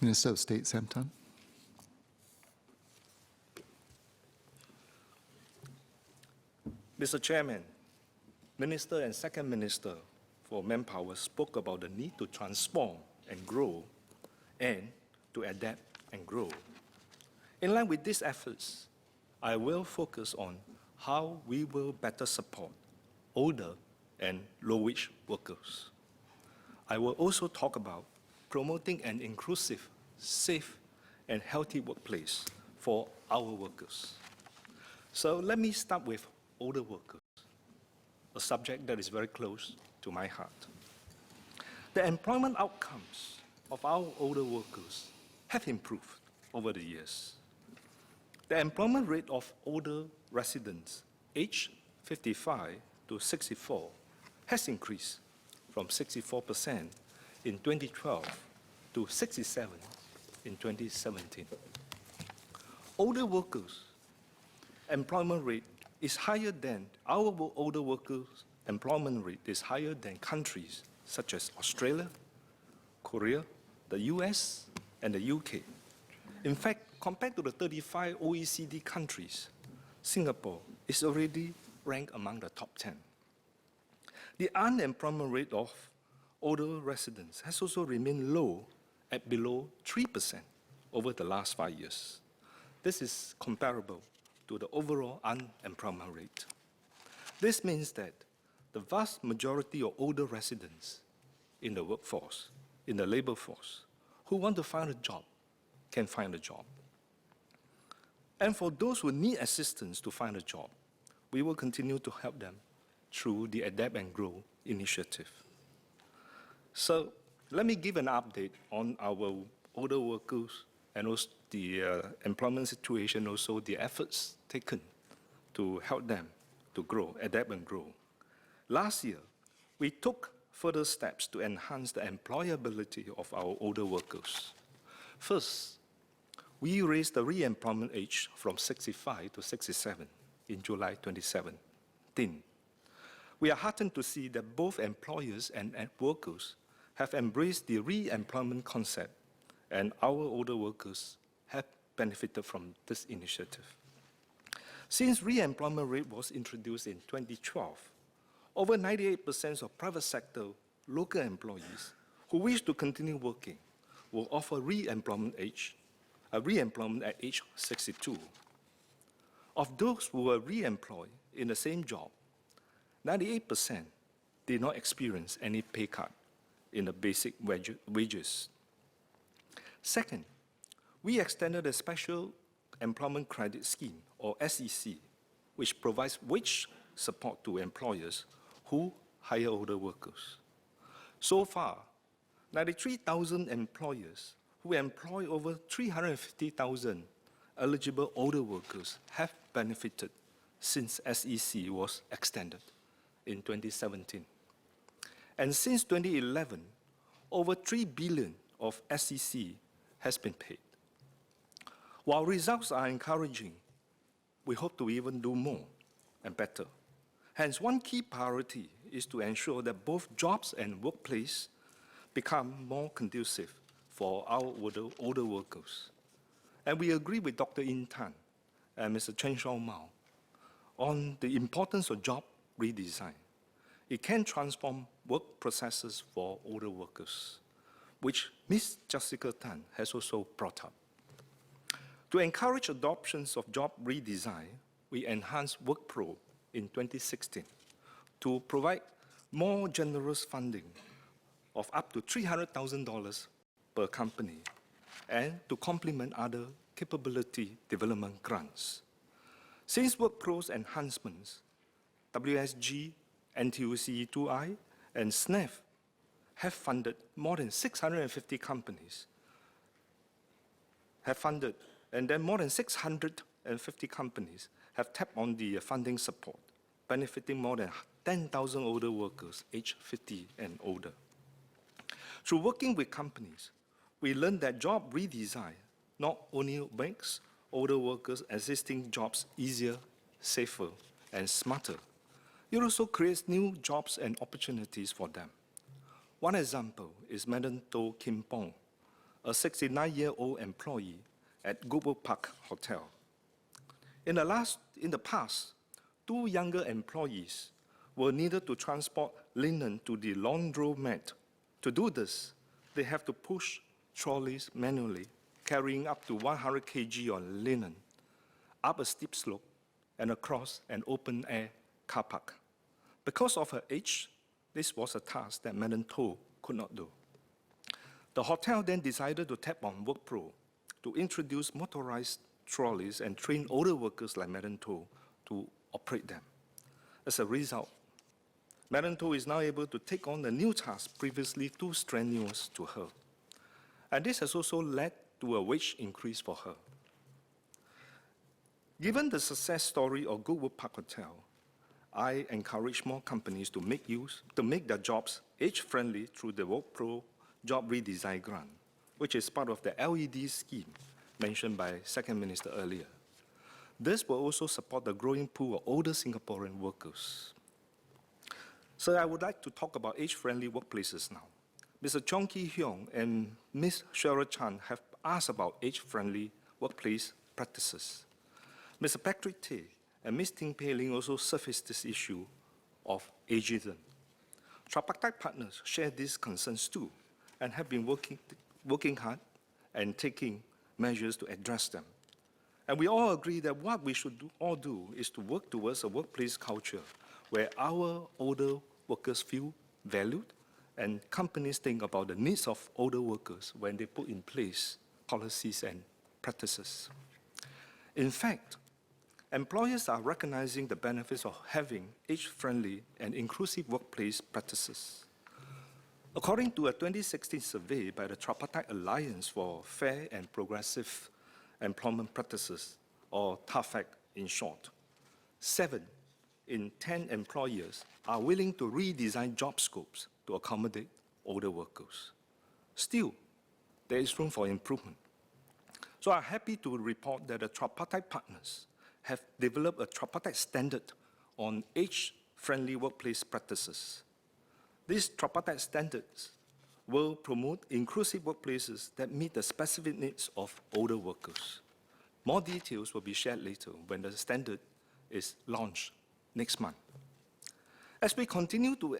Minister of State Sam Tan. Mr. Chairman, Minister and Second Minister for Manpower spoke about the need to transform and grow and to adapt and grow. In line with these efforts, I will focus on how we will better support older and low-wage workers. I will also talk about promoting an inclusive, safe, and healthy workplace for our workers. So let me start with older workers, a subject that is very close to my heart. The employment outcomes of our older workers have improved over the years. The employment rate of older residents aged 55 to 64 has increased from 64% in 2012 to 67% in 2017. Older workers' employment rate is higher than our older workers' employment rate is higher than countries such as Australia, Korea, the US, and the UK. In fact, compared to the 35 OECD countries, Singapore is already ranked among the top 10. The unemployment rate of older residents has also remained low at below 3% over the last 5 years. This is comparable to the overall unemployment rate. This means that the vast majority of older residents in the workforce, in the labor force, who want to find a job, can find a job. And for those who need assistance to find a job, we will continue to help them through the Adapt and Grow initiative. So let me give an update on our older workers and also the employment situation, also the efforts taken to help them to grow, adapt and grow. Last year, we took further steps to enhance the employability of our older workers. First, we raised the re-employment age from 65 to 67 in July 2017. We are heartened to see that both employers and workers have embraced the re-employment concept, and our older workers have benefited from this initiative. Since re-employment rate was introduced in 2012, over 98% of private sector local employees who wish to continue working will offer re-employment at age 62. Of those who were re-employed in the same job, 98% did not experience any pay cut in the basic wages. Second, we extended a special employment credit scheme, or SEC, which provides wage support to employers who hire older workers. So far, 93,000 employers who employ over 350,000 eligible older workers have benefited since SEC was extended in 2017. And since 2011, over $3 billion of SEC has been paid. While results are encouraging, we hope to even do more and better. Hence, one key priority is to ensure that both jobs and workplace become more conducive for our older workers. And we agree with Dr. In Tan and Mr. Chen Xiao Mao on the importance of job redesign. It can transform work processes for older workers, which Ms. Jessica Tan has also brought up. To encourage adoptions of job redesign, we enhanced WorkPro in 2016 to provide more generous funding of up to $300,000 per company and to complement other capability development grants. Since WorkPro's enhancements, WSG, NTUC-E2I, and SNAF have funded more than 650 companies, and then more than 650 companies have tapped on the funding support, benefiting more than 10,000 older workers aged 50 and older. Through working with companies, we learned that job redesign not only makes older workers' existing jobs easier, safer, and smarter, it also creates new jobs and opportunities for them. One example is Madam Toh Kim Pong, a 69-year-old employee at Goodwood Park Hotel. In the past, 2 younger employees were needed to transport linen to the laundromat. To do this, they have to push trolleys manually, carrying up to 100 kg on linen, up a steep slope and across an open-air car park. Because of her age, this was a task that Madam To could not do. The hotel then decided to tap on WorkPro to introduce motorized trolleys and train older workers like Madam To operate them. As a result, Madam To is now able to take on the new task previously too strenuous to her. And this has also led to a wage increase for her. Given the success story of Goodwood Park Hotel, I encourage more companies to make their jobs age-friendly through the WorkPro Job Redesign Grant, which is part of the LED scheme mentioned by Second Minister earlier. This will also support the growing pool of older Singaporean workers. So I would like to talk about age-friendly workplaces now. Mr. Chong Ki-hyong and Ms. Cheryl Chan have asked about age-friendly workplace practices. Mr. Patrick Tay and Ms. Ting Pei Ling also surfaced this issue of ageism. Tripartite partners share these concerns too and have been working hard and taking measures to address them. And we all agree that what we should all do is to work towards a workplace culture where our older workers feel valued and companies think about the needs of older workers when they put in place policies and practices. In fact, employers are recognizing the benefits of having age-friendly and inclusive workplace practices. According to a 2016 survey by the Tripartite Alliance for Fair and Progressive Employment Practices, or TAFEC in short, 7 in 10 employers are willing to redesign job scopes to accommodate older workers. Still, there is room for improvement. So I'm happy to report that the tripartite partners have developed a tripartite standard on age-friendly workplace practices. These tripartite standards will promote inclusive workplaces that meet the specific needs of older workers. More details will be shared later when the standard is launched next month. As we continue to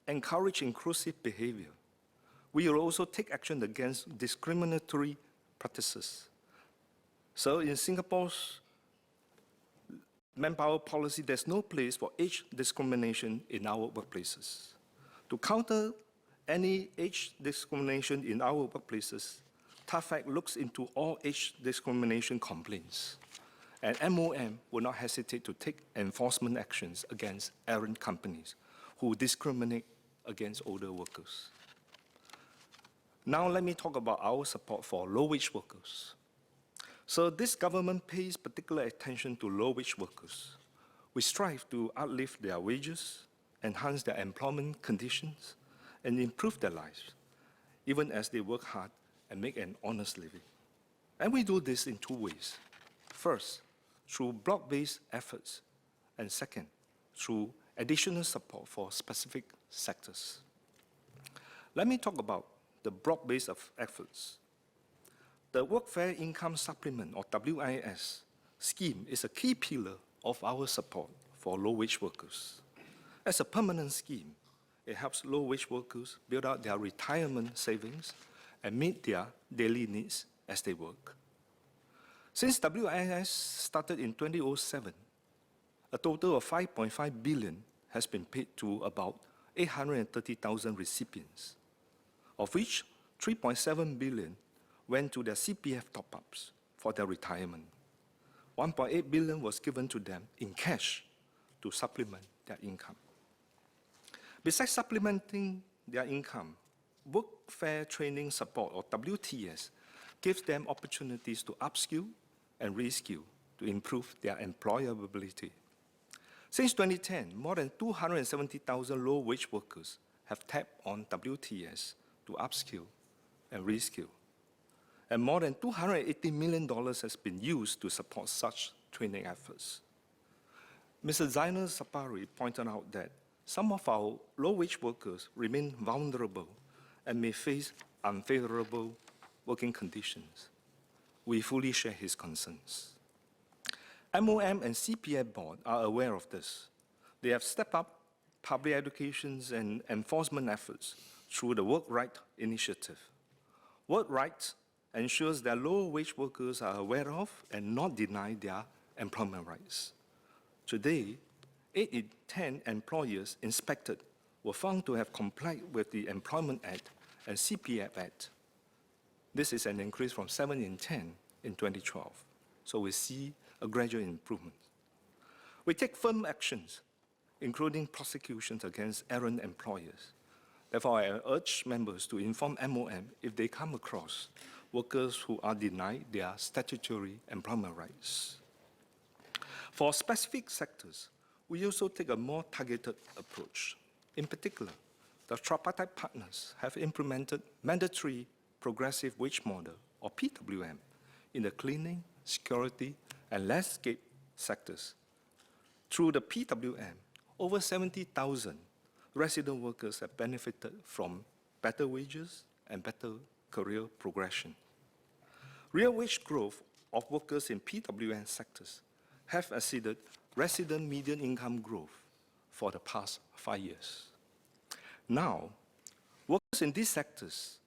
encourage inclusive behavior, we will also take action against discriminatory practices. So in Singapore's manpower policy, there's no place for age discrimination in our workplaces. To counter any age discrimination in our workplaces, TAFEC looks into all age discrimination complaints, and MOM will not hesitate to take enforcement actions against errant companies who discriminate against older workers. Now let me talk about our support for low-wage workers. So this government pays particular attention to low-wage workers. We strive to uplift their wages, enhance their employment conditions, and improve their lives, even as they work hard and make an honest living. And we do this in 2 ways. First, through block-based efforts, and second, through additional support for specific sectors. Let me talk about the broad-based efforts. The Workfare Income Supplement, or WIS, scheme is a key pillar of our support for low-wage workers. As a permanent scheme, it helps low-wage workers build out their retirement savings and meet their daily needs as they work. Since WIS started in 2007, a total of 5.5 billion has been paid to about 830,000 recipients, of which 3.7 billion went to their CPF top-ups for their retirement. 1.8 billion was given to them in cash to supplement their income. Besides supplementing their income, Workfare Training Support, or WTS, gives them opportunities to upskill and reskill to improve their employability. Since 2010, more than 270,000 low-wage workers have tapped on WTS to upskill and reskill. And more than $280 million has been used to support such training efforts. Mr. Zainal Sapari pointed out that some of our low-wage workers remain vulnerable and may face unfavorable working conditions. We fully share his concerns. MOM and CPF board are aware of this. They have stepped up public educations and enforcement efforts through the Work Right initiative. Work Right ensures that low-wage workers are aware of and not denied their employment rights. Today, 8 in 10 employers inspected were found to have complied with the Employment Act and CPF Act. This is an increase from 7 in 10 in 2012. So we see a gradual improvement. We take firm actions, including prosecutions against errant employers. Therefore, I urge members to inform MOM if they come across workers who are denied their statutory employment rights. For specific sectors, we also take a more targeted approach. In particular, the tripartite partners have implemented mandatory progressive wage model, or PWM, in the cleaning, security, and landscape sectors. Through the PWM, over 70,000 resident workers have benefited from better wages and better career progression. Real wage growth of workers in PWM sectors have exceeded resident median income growth for the past 5 years. Now, workers in these sectors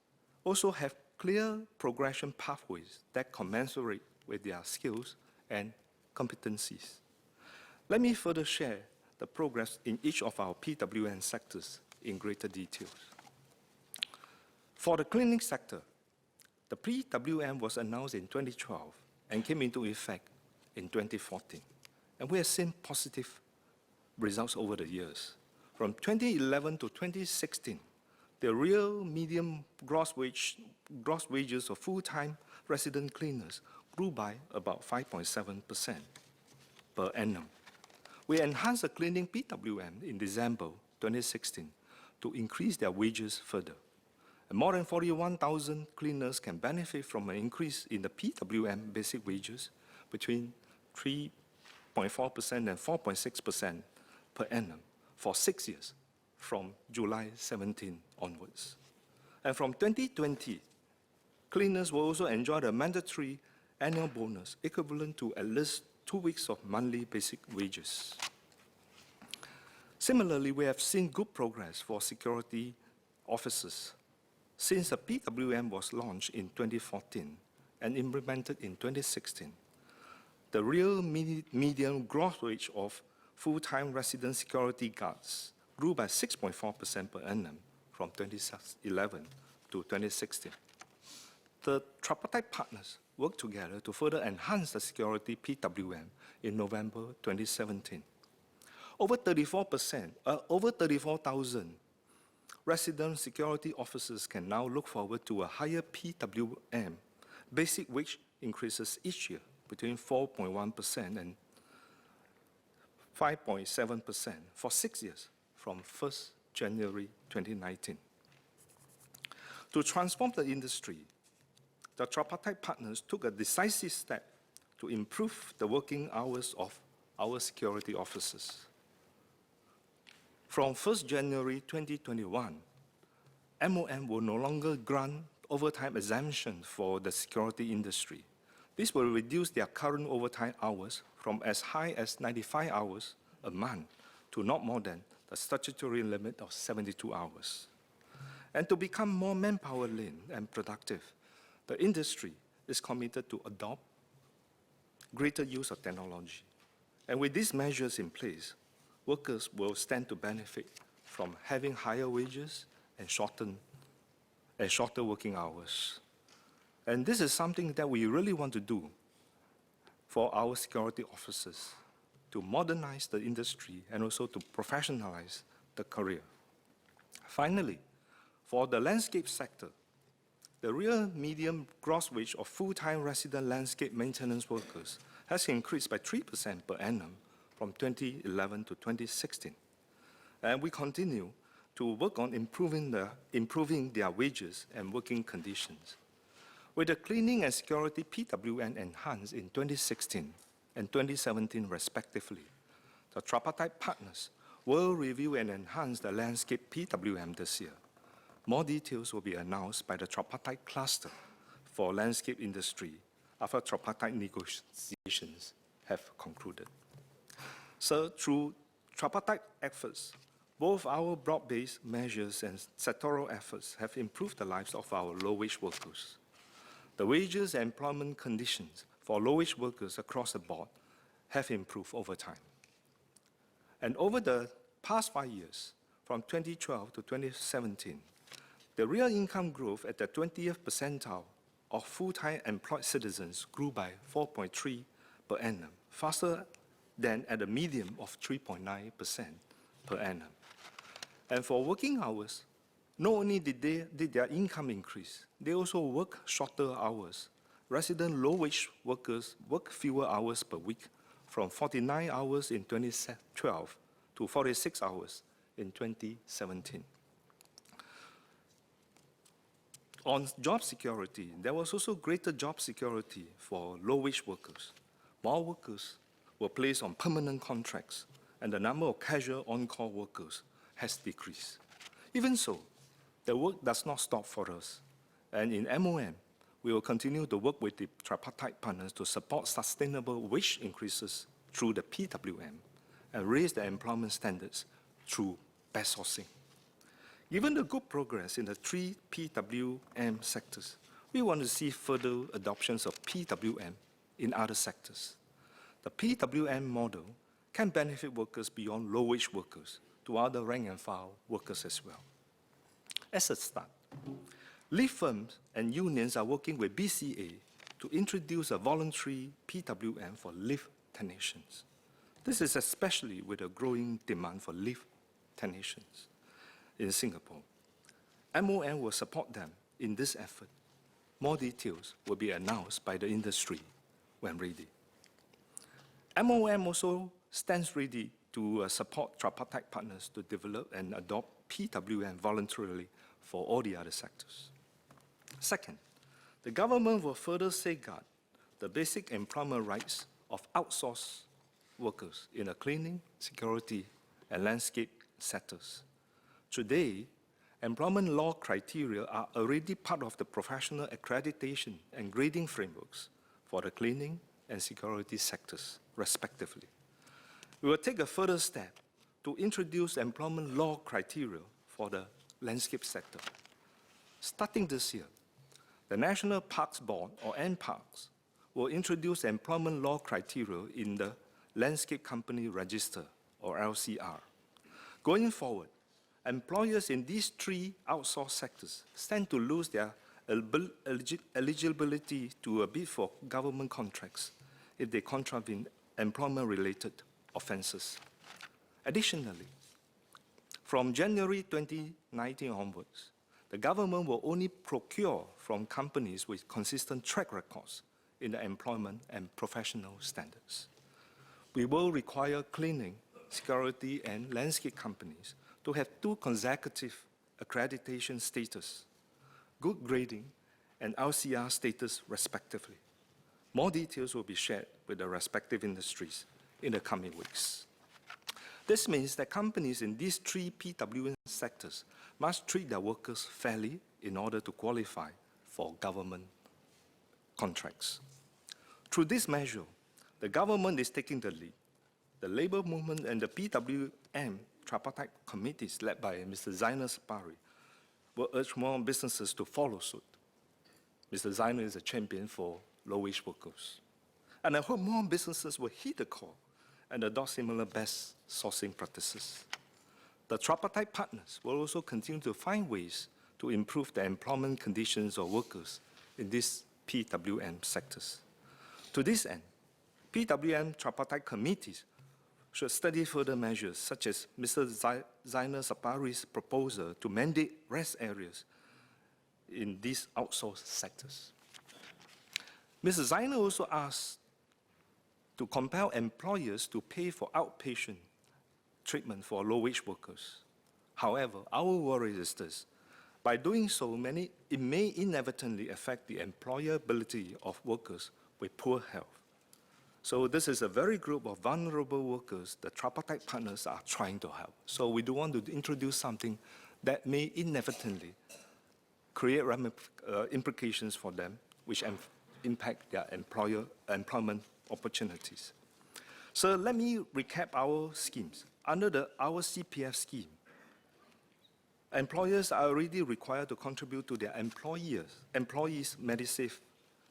also have clear progression pathways that commensurate with their skills and competencies. Let me further share the progress in each of our PWM sectors in greater detail. For the cleaning sector, the PWM was announced in 2012 and came into effect in 2014. And we have seen positive results over the years. From 2011 to 2016, the real median gross wages of full-time resident cleaners grew by about 5.7% per annum. We enhanced the cleaning PWM in December 2016 to increase their wages further. And more than 41,000 cleaners can benefit from an increase in the PWM basic wages between 3.4% and 4.6% per annum for 6 years, from July 17 onwards. And from 2020, cleaners will also enjoy the mandatory annual bonus equivalent to at least 2 weeks of monthly basic wages. Similarly, we have seen good progress for security officers since the PWM was launched in 2014 and implemented in 2016. The real median gross wage of full-time resident security guards grew by 6.4% per annum from 2011 to 2016. The tripartite partners worked together to further enhance the security PWM in November 2017. Over 34,000 resident security officers can now look forward to a higher PWM basic wage increases each year between 4.1% and 5.7% for 6 years from 1st January 2019. To transform the industry, the tripartite partners took a decisive step to improve the working hours of our security officers. From 1st January 2021, MOM will no longer grant overtime exemption for the security industry. This will reduce their current overtime hours from as high as 95 hours a month to not more than the statutory limit of 72 hours. And to become more manpower lean and productive, the industry is committed to adopt greater use of technology. And with these measures in place, workers will stand to benefit from having higher wages and shorter working hours. And this is something that we really want to do for our security officers, to modernize the industry and also to professionalize the career. Finally, for the landscape sector, the real median gross wage of full-time resident landscape maintenance workers has increased by 3% per annum from 2011 to 2016. And we continue to work on improving their wages and working conditions. With the cleaning and security PWM enhanced in 2016 and 2017 respectively, the tripartite partners will review and enhance the landscape PWM this year. More details will be announced by the tripartite cluster for landscape industry after tripartite negotiations have concluded. So through tripartite efforts, both our broad-based measures and sectoral efforts have improved the lives of our low-wage workers. The wages and employment conditions for low-wage workers across the board have improved over time. And over the past 5 years, from 2012 to 2017, the real income growth at the 20th percentile of full-time employed citizens grew by 4.3 per annum, faster than at a median of 3.9% per annum. And for working hours, not only did their income increase, they also work shorter hours. Resident low-wage workers work fewer hours per week, from 49 hours in 2012 to 46 hours in 2017. On job security, there was also greater job security for low-wage workers. More workers were placed on permanent contracts, and the number of casual on-call workers has decreased. Even so, the work does not stop for us. And in MOM, we will continue to work with the tripartite partners to support sustainable wage increases through the PWM and raise the employment standards through best sourcing. Given the good progress in the 3 PWM sectors, we want to see further adoptions of PWM in other sectors. The PWM model can benefit workers beyond low-wage workers to other rank-and-file workers as well. As a start, leave firms and unions are working with BCA to introduce a voluntary PWM for leave technicians. This is especially with a growing demand for leave technicians in Singapore. MOM will support them in this effort. More details will be announced by the industry when ready. MOM also stands ready to support tripartite partners to develop and adopt PWM voluntarily for all the other sectors. Second, the government will further safeguard the basic employment rights of outsourced workers in the cleaning, security, and landscape sectors. Today, employment law criteria are already part of the professional accreditation and grading frameworks for the cleaning and security sectors, respectively. We will take a further step to introduce employment law criteria for the landscape sector. Starting this year, the National Parks Board, or NParks, will introduce employment law criteria in the Landscape Company Register, or LCR. Going forward, employers in these 3 outsourced sectors stand to lose their eligibility to bid for government contracts if they contravene employment-related offenses. Additionally, from January 2019 onwards, the government will only procure from companies with consistent track records in the employment and professional standards. We will require cleaning, security, and landscape companies to have 2 consecutive accreditation status, good grading, and LCR status respectively. More details will be shared with the respective industries in the coming weeks. This means that companies in these 3 PWM sectors must treat their workers fairly in order to qualify for government contracts. Through this measure, the government is taking the lead. The labor movement and the PWM tripartite committees led by Mr. Zainal Sapari will urge more businesses to follow suit. Mr. Zainal is a champion for low-wage workers. And I hope more businesses will heed the call and adopt similar best sourcing practices. The tripartite partners will also continue to find ways to improve the employment conditions of workers in these PWM sectors. To this end, PWM tripartite committees should study further measures such as Mr. Zainal Sapari's proposal to mandate rest areas in these outsourced sectors. Mr. Zainal also asked to compel employers to pay for outpatient treatment for low-wage workers. However, our worry is this. By doing so, it may inadvertently affect the employability of workers with poor health. So this is a very group of vulnerable workers the tripartite partners are trying to help. So we do want to introduce something that may inadvertently create implications for them which impact their employment opportunities. So let me recap our schemes. Under our CPF scheme, employers are already required to contribute to their employees' MediSave.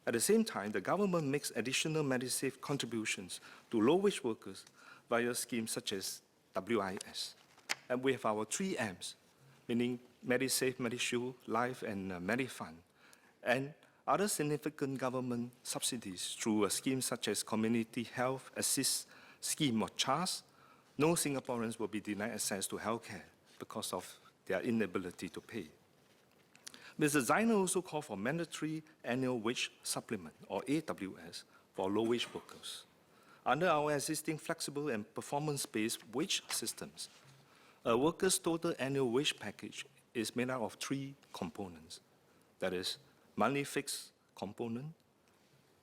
At the same time, the government makes additional MediSave contributions to low-wage workers via schemes such as WIS. And we have our 3 M's, meaning MediSave, MediShield, Life, and MediFund, and other significant government subsidies through a scheme such as Community Health Assist Scheme or CHAS. No Singaporeans will be denied access to healthcare because of their inability to pay. Mr. Zainer also called for mandatory annual wage supplement, or AWS, for low-wage workers. Under our existing flexible and performance-based wage systems, a worker's total annual wage package is made up of 3 components. That is, monthly fixed component,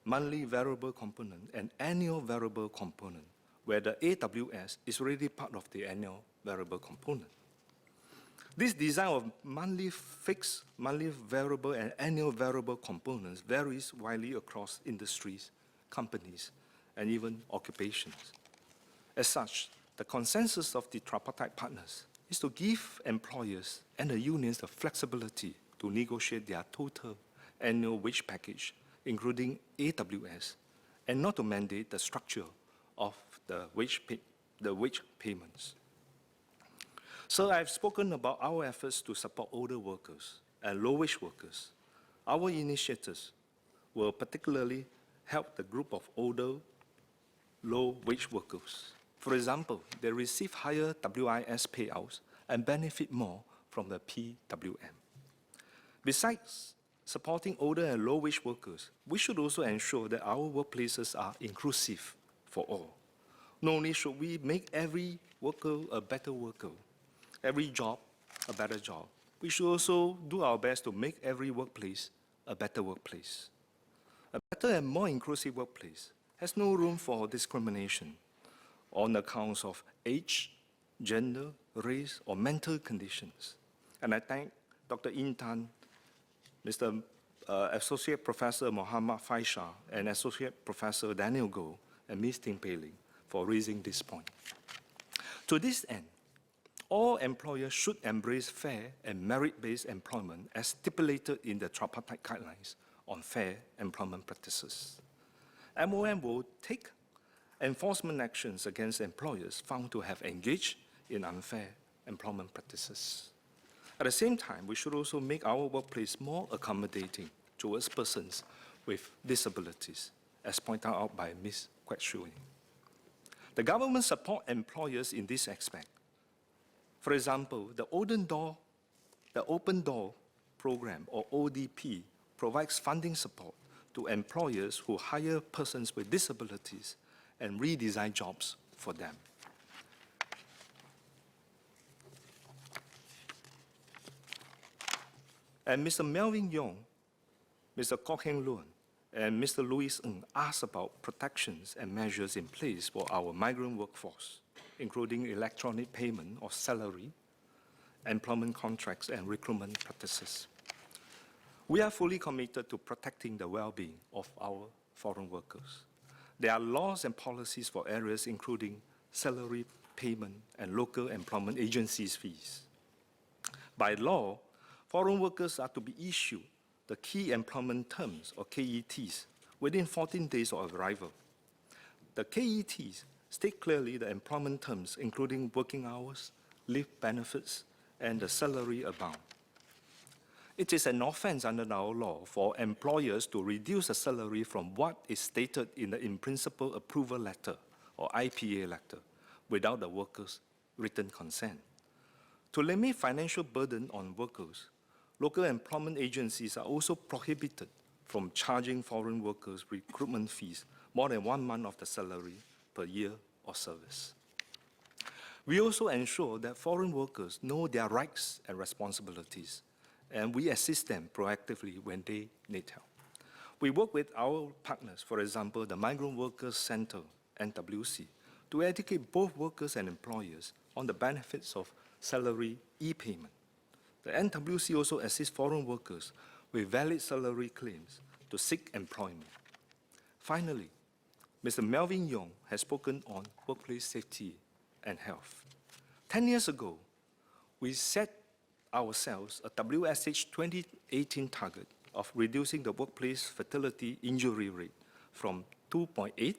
monthly variable component, and annual variable component, where the AWS is already part of the annual variable component. This design of monthly fixed, monthly variable, and annual variable components varies widely across industries, companies, and even occupations. As such, the consensus of the tripartite partners is to give employers and the unions the flexibility to negotiate their total annual wage package, including AWS, and not to mandate the structure of the wage payments. So I've spoken about our efforts to support older workers and low-wage workers. Our initiatives will particularly help the group of older, low-wage workers. For example, they receive higher WIS payouts and benefit more from the PWM. Besides supporting older and low-wage workers, we should also ensure that our workplaces are inclusive for all. Not only should we make every worker a better worker, every job a better job, we should also do our best to make every workplace a better workplace. A better and more inclusive workplace has no room for discrimination on accounts of age, gender, race, or mental conditions. And I thank Dr. Intan, Mr. Associate Professor Muhammad Faisal, and Associate Professor Daniel Goh, and Ms. Ting Pei Ling for raising this point. To this end, all employers should embrace fair and merit-based employment as stipulated in the tripartite guidelines on fair employment practices. MOM will take enforcement actions against employers found to have engaged in unfair employment practices. At the same time, we should also make our workplace more accommodating towards persons with disabilities, as pointed out by Ms. Kwek Shui. The government supports employers in this aspect. For example, the Open Door Program, or ODP, provides funding support to employers who hire persons with disabilities and redesign jobs for them. And Mr. Melvin Yong, Mr. Kok Heng Luan, and Mr. Louis Ng asked about protections and measures in place for our migrant workforce, including electronic payment of salary, employment contracts, and recruitment practices. We are fully committed to protecting the well-being of our foreign workers. There are laws and policies for areas including salary payment and local employment agencies fees. By law, foreign workers are to be issued the Key Employment Terms, or KETs, within 14 days of arrival. The KETs state clearly the employment terms, including working hours, leave benefits, and the salary amount. It is an offense under our law for employers to reduce the salary from what is stated in the in-principle approval letter, or IPA letter, without the workers' written consent. To limit financial burden on workers, local employment agencies are also prohibited from charging foreign workers recruitment fees more than 1 month of the salary per year of service. We also ensure that foreign workers know their rights and responsibilities, and we assist them proactively when they need help. We work with our partners, for example, the Migrant Workers Center, NWC, to educate both workers and employers on the benefits of salary e-payment. The NWC also assists foreign workers with valid salary claims to seek employment. Finally, Mr. Melvin Yong has spoken on workplace safety and health. 10 years ago, we set ourselves a WSH 2018 target of reducing the workplace fatality injury rate from 2.8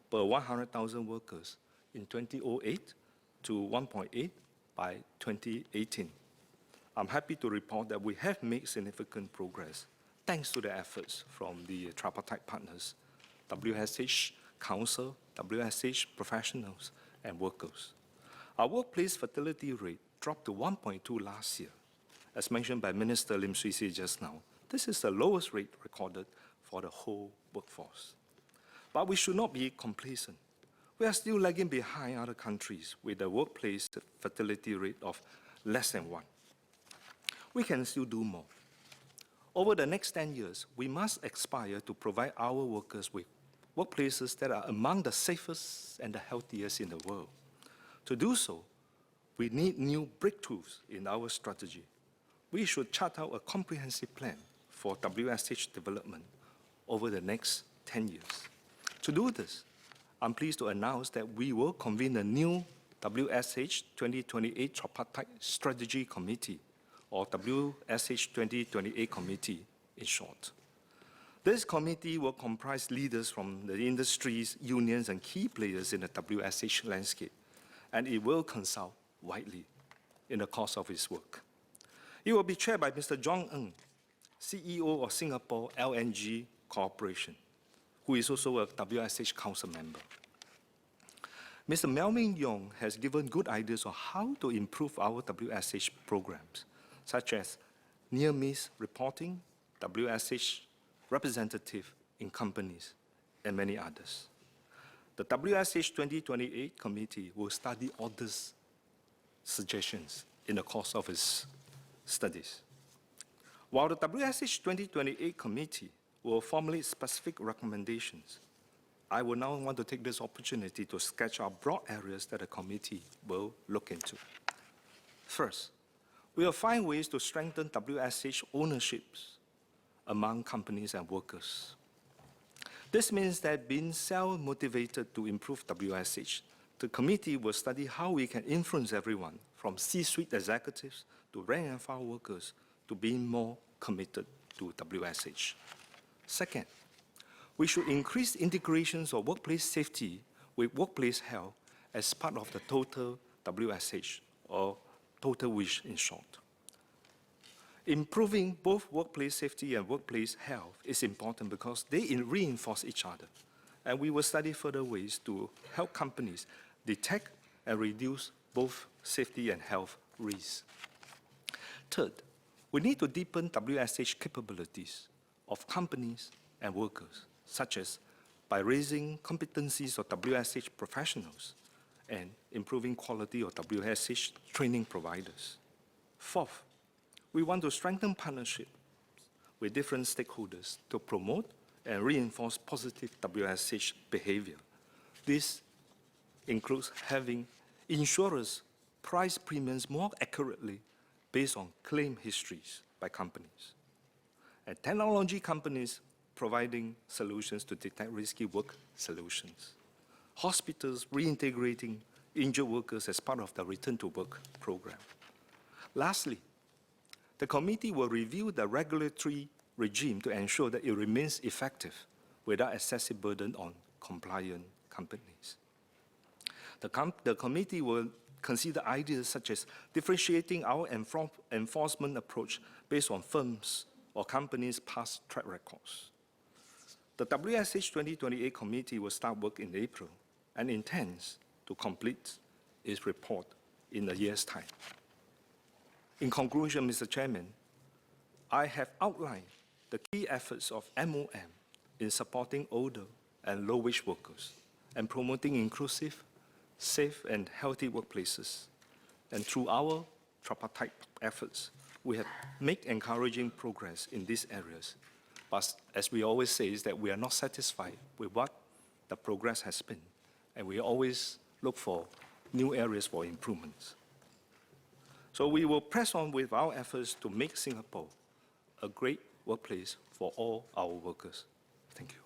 per 100,000 workers in 2008 to 1.8 by 2018. I'm happy to report that we have made significant progress thanks to the efforts from the tripartite partners, WSH Council, WSH professionals, and workers. Our workplace fatality rate dropped to 1.2 last year. As mentioned by Minister Lim Swee Say just now, this is the lowest rate recorded for the whole workforce. But we should not be complacent. We are still lagging behind other countries with a workplace fatality rate of less than 1. We can still do more. Over the next 10 years, we must aspire to provide our workers with workplaces that are among the safest and the healthiest in the world. To do so, we need new breakthroughs in our strategy. We should chart out a comprehensive plan for WSH development over the next 10 years. To do this, I'm pleased to announce that we will convene a new WSH 2028 Tripartite Strategy Committee, or WSH 2028 Committee in short. This committee will comprise leaders from the industries, unions, and key players in the WSH landscape, and it will consult widely in the course of its work. It will be chaired by Mr. John Ng, CEO of Singapore LNG Corporation, who is also a WSH Council member. Mr. Melvin Yong has given good ideas on how to improve our WSH programs, such as near-miss reporting, WSH representative in companies, and many others. The WSH 2028 committee will study all these suggestions in the course of its studies. While the WSH 2028 committee will formulate specific recommendations, I will now want to take this opportunity to sketch out broad areas that the committee will look into. First, we will find ways to strengthen WSH ownerships among companies and workers. This means that being self-motivated to improve WSH, the committee will study how we can influence everyone, from C-suite executives to rank-and-file workers, to being more committed to WSH. Second, we should increase integrations of workplace safety with workplace health as part of the total WSH, or total wish in short. Improving both workplace safety and workplace health is important because they reinforce each other. And we will study further ways to help companies detect and reduce both safety and health risks. Third, we need to deepen WSH capabilities of companies and workers, such as by raising competencies of WSH professionals and improving quality of WSH training providers. Fourth, we want to strengthen partnerships with different stakeholders to promote and reinforce positive WSH behavior. This includes having insurers price premiums more accurately based on claim histories by companies, and technology companies providing solutions to detect risky work solutions, hospitals reintegrating injured workers as part of the Return to Work program. Lastly, the committee will review the regulatory regime to ensure that it remains effective without excessive burden on compliant companies. The committee will consider ideas such as differentiating our enforcement approach based on firms or companies' past track records. The WSH 2028 committee will start work in April and intends to complete its report in a year's time. In conclusion, Mr. Chairman, I have outlined the key efforts of MOM in supporting older and low-wage workers and promoting inclusive, safe, and healthy workplaces. And through our tripartite efforts, we have made encouraging progress in these areas. But as we always say, is that we are not satisfied with what the progress has been, and we always look for new areas for improvements. So we will press on with our efforts to make Singapore a great workplace for all our workers. Thank you.